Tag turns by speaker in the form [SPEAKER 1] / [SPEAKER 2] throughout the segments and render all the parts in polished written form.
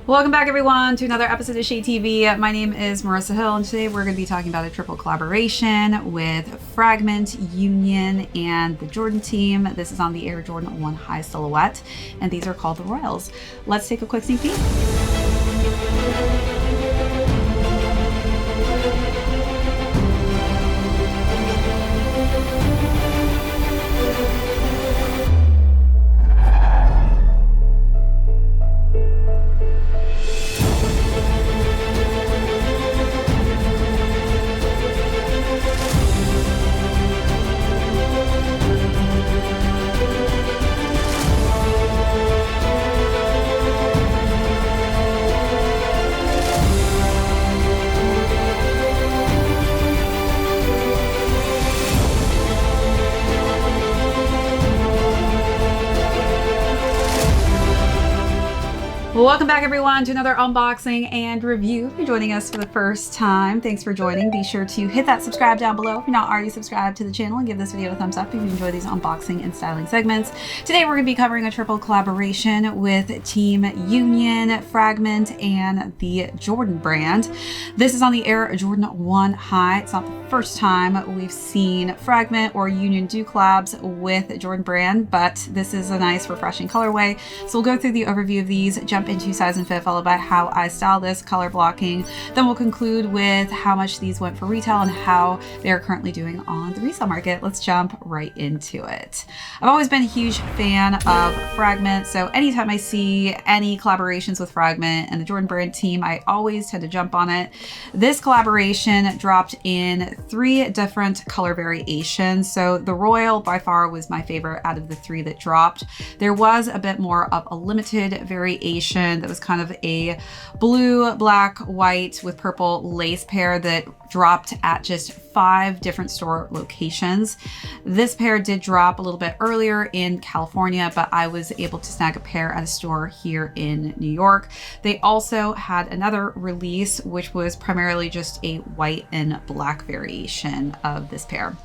[SPEAKER 1] Welcome back, everyone, to another episode of ShadeTV. My name is Marissa Hill, and today we're going to be talking about a triple collaboration with Fragment, Union, and the Jordan team. This is on the Air Jordan 1 High silhouette, and these are called the Royals. Let's take a quick sneak peek. Welcome back, everyone, to another unboxing and review. If you're joining us for the first time, thanks for joining. Be sure to hit that subscribe down below if you're not already subscribed to the channel, and give this video a thumbs up if you enjoy these unboxing and styling segments. Today we're going to be covering a triple collaboration with Team Union, Fragment, and the Jordan brand. This is on the Air Jordan 1 High. It's not the first time we've seen Fragment or Union do collabs with Jordan brand, but this is a nice refreshing colorway. So we'll go through the overview of these, jump into size and fit, followed by how I style this, color blocking. Then we'll conclude with how much these went for retail and how they're currently doing on the resale market. Let's jump right into it. I've always been a huge fan of Fragment, so anytime I see any collaborations with Fragment and the Jordan brand team, I always tend to jump on it. This collaboration dropped in 3 different color variations. So the Royal by far was my favorite out of the 3 that dropped. There was a bit more of a limited variation that was kind of a blue, black, white with purple lace pair that dropped at just 5 different store locations. This pair did drop a little bit earlier in California, but I was able to snag a pair at a store here in New York. They also had another release, which was primarily just a white and black variation of this pair.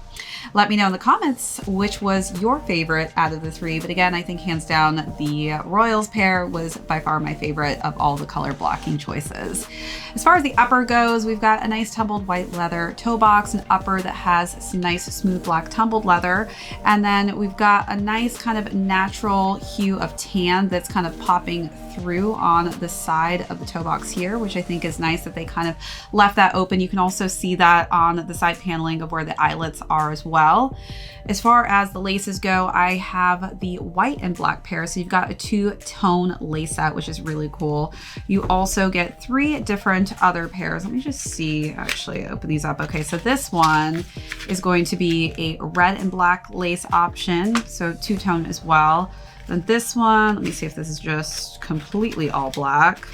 [SPEAKER 1] Let me know in the comments which was your favorite out of the 3. But again, I think hands down the Royals pair was by far my favorite of all the color blocking choices. As far as the upper goes, we've got a nice tumbled white leather toe box, an upper that has some nice smooth black tumbled leather. And then we've got a nice kind of natural hue of tan that's kind of popping through on the side of the toe box here, which I think is nice that they kind of left that open. You can also see that on the side paneling of where the eyelets are as well. As far as the laces go, I have the white and black pair. So you've got a 2-tone lace set, which is really cool. You also get 3 different other pairs. Let me just see, actually open these up. Okay, so this one is going to be a red and black lace option. So 2-tone as well. Then this one, let me see if this is just completely all black.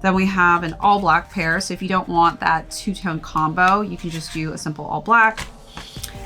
[SPEAKER 1] Then we have an all black pair. So if you don't want that 2-tone combo, you can just do a simple all black.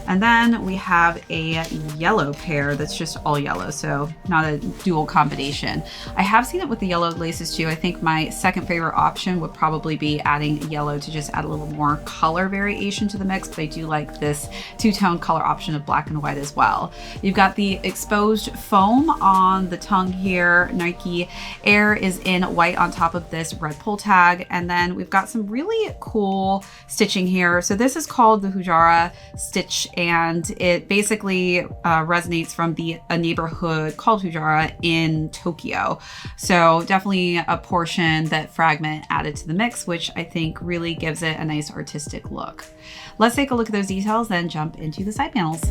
[SPEAKER 1] And then we have a yellow pair that's just all yellow, so not a dual combination. I have seen it with the yellow laces too. I think my second favorite option would probably be adding yellow to just add a little more color variation to the mix, but I do like this 2-tone color option of black and white as well. You've got the exposed foam on the tongue here. Nike Air is in white on top of this red pull tag. And then we've got some really cool stitching here. So this is called the Hujara stitch, and it basically resonates from a neighborhood called Hujara in Tokyo. So definitely a portion that Fragment added to the mix, which I think really gives it a nice artistic look. Let's take a look at those details, then jump into the side panels.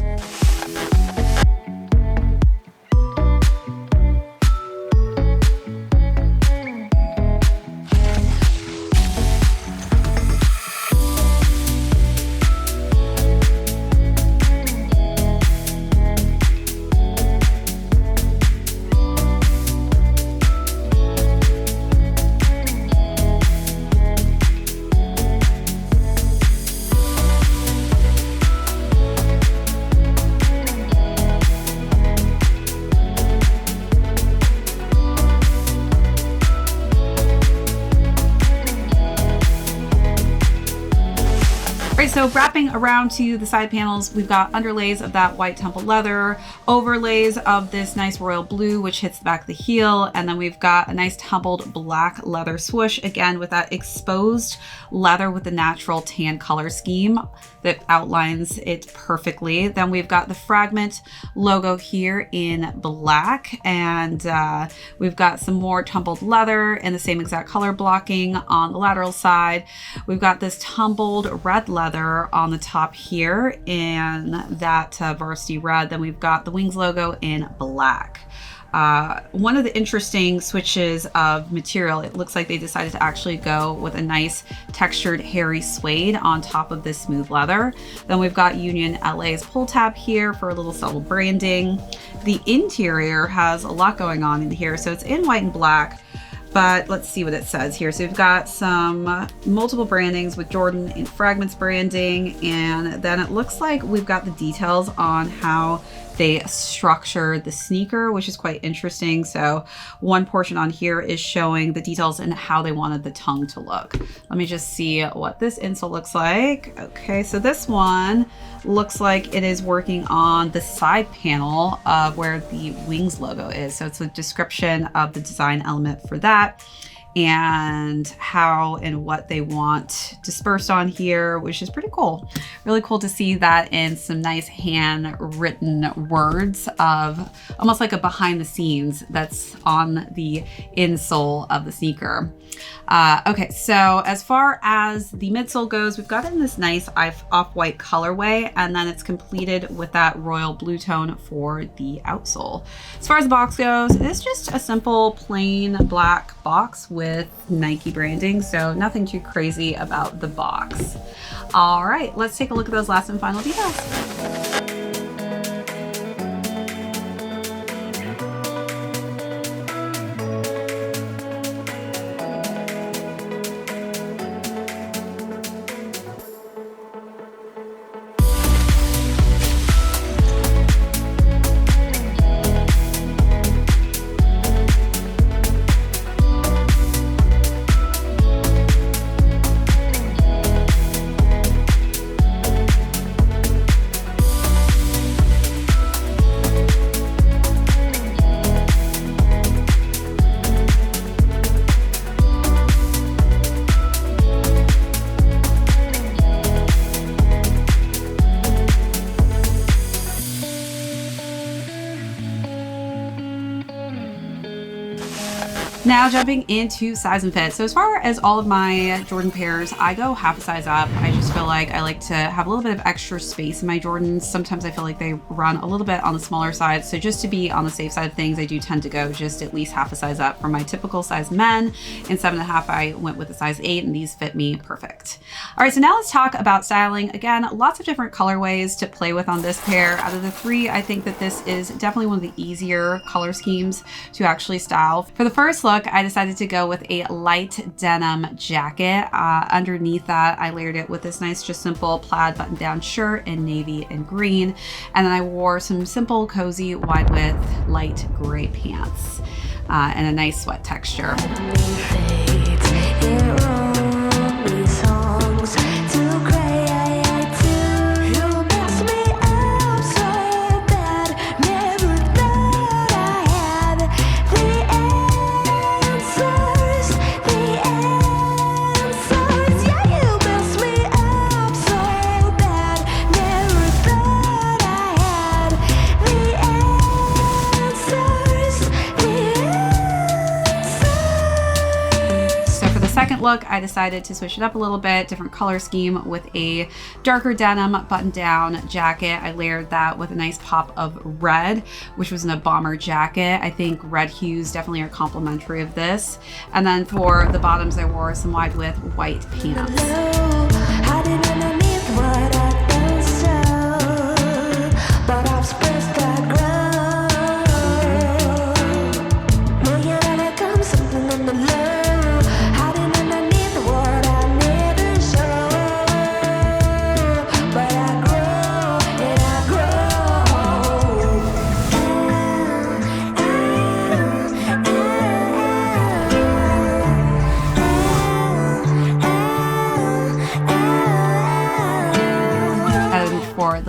[SPEAKER 1] All right, so wrapping around to the side panels, we've got underlays of that white templed leather, overlays of this nice royal blue, which hits the back of the heel. And then we've got a nice tumbled black leather swoosh, again, with that exposed leather with the natural tan color scheme that outlines it perfectly. Then we've got the Fragment logo here in black, and we've got some more tumbled leather in the same exact color blocking on the lateral side. We've got this tumbled red leather on the top here in that Varsity Red. Then we've got the Wings logo in black. One of the interesting switches of material, it looks like they decided to actually go with a nice textured hairy suede on top of this smooth leather. Then we've got Union LA's pull tab here for a little subtle branding. The interior has a lot going on in here, so it's in white and black. But let's see what it says here. So we've got some multiple brandings with Jordan and Fragments branding, and then it looks like we've got the details on how they structure the sneaker, which is quite interesting. So one portion on here is showing the details and how they wanted the tongue to look. Let me just see what this insole looks like. Okay, so this one looks like it is working on the side panel of where the Wings logo is. So it's a description of the design element for that and how and what they want dispersed on here, which is pretty cool. Really cool to see that in some nice handwritten words of almost like a behind the scenes that's on the insole of the sneaker. Okay, so as far as the midsole goes, we've got it in this nice off-white colorway, and then it's completed with that royal blue tone for the outsole. As far as the box goes, it's just a simple plain black box with Nike branding, so nothing too crazy about the box. All right, let's take a look at those last and final details. Now jumping into size and fit. So as far as all of my Jordan pairs, I go half a size up. I just feel like I like to have a little bit of extra space in my Jordans. Sometimes I feel like they run a little bit on the smaller side. So just to be on the safe side of things, I do tend to go just at least half a size up. For my typical size men, in 7.5, I went with a size 8, and these fit me perfect. All right, so now let's talk about styling. Again, lots of different colorways to play with on this pair. Out of the three, I think that this is definitely one of the easier color schemes to actually style. For the first look, I decided to go with a light denim jacket. Underneath that, I layered it with this nice, just simple plaid button-down shirt in navy and green. And then I wore some simple, cozy, wide width, light gray pants and a nice sweat texture. Second look, I decided to switch it up a little bit, different color scheme with a darker denim button-down jacket. I layered that with a nice pop of red, which was in a bomber jacket. I think red hues definitely are complementary of this. And then for the bottoms, I wore some wide width white pants.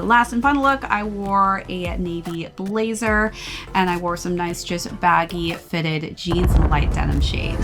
[SPEAKER 1] last and final look, I wore a navy blazer and I wore some nice just baggy fitted jeans in a light denim shade.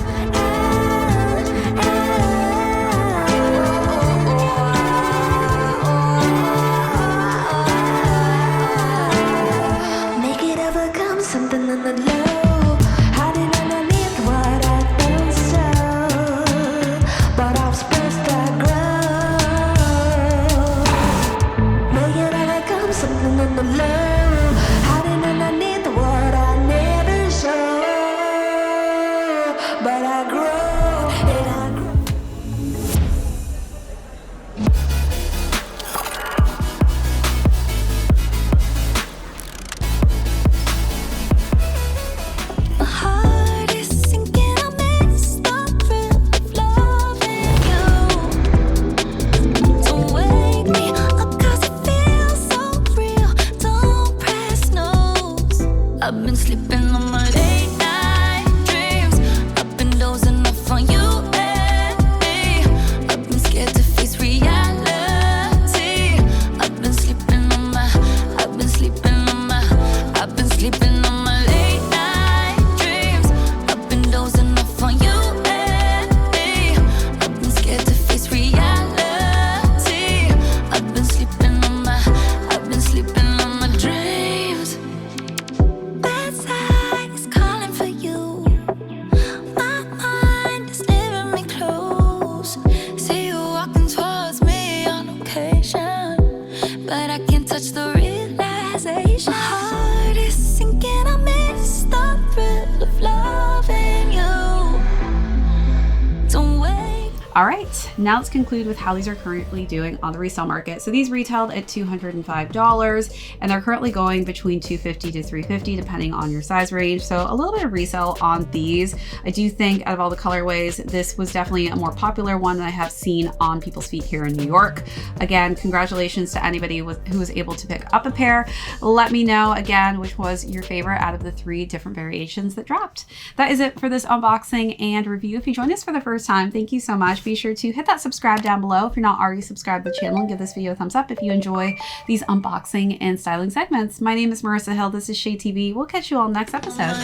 [SPEAKER 1] All right, now let's conclude with how these are currently doing on the resale market. So these retailed at $205 and they're currently going between $250 to $350 depending on your size range. So a little bit of resale on these. I do think out of all the colorways, this was definitely a more popular one that I have seen on people's feet here in New York. Again, congratulations to anybody who was able to pick up a pair. Let me know again which was your favorite out of the 3 different variations that dropped. That is it for this unboxing and review. If you joined us for the first time, thank you so much. Be sure to hit that subscribe down below if you're not already subscribed to the channel, and give this video a thumbs up if you enjoy these unboxing and styling segments. My name is Marissa Hill. This is ShadeTV. We'll catch you all next episode.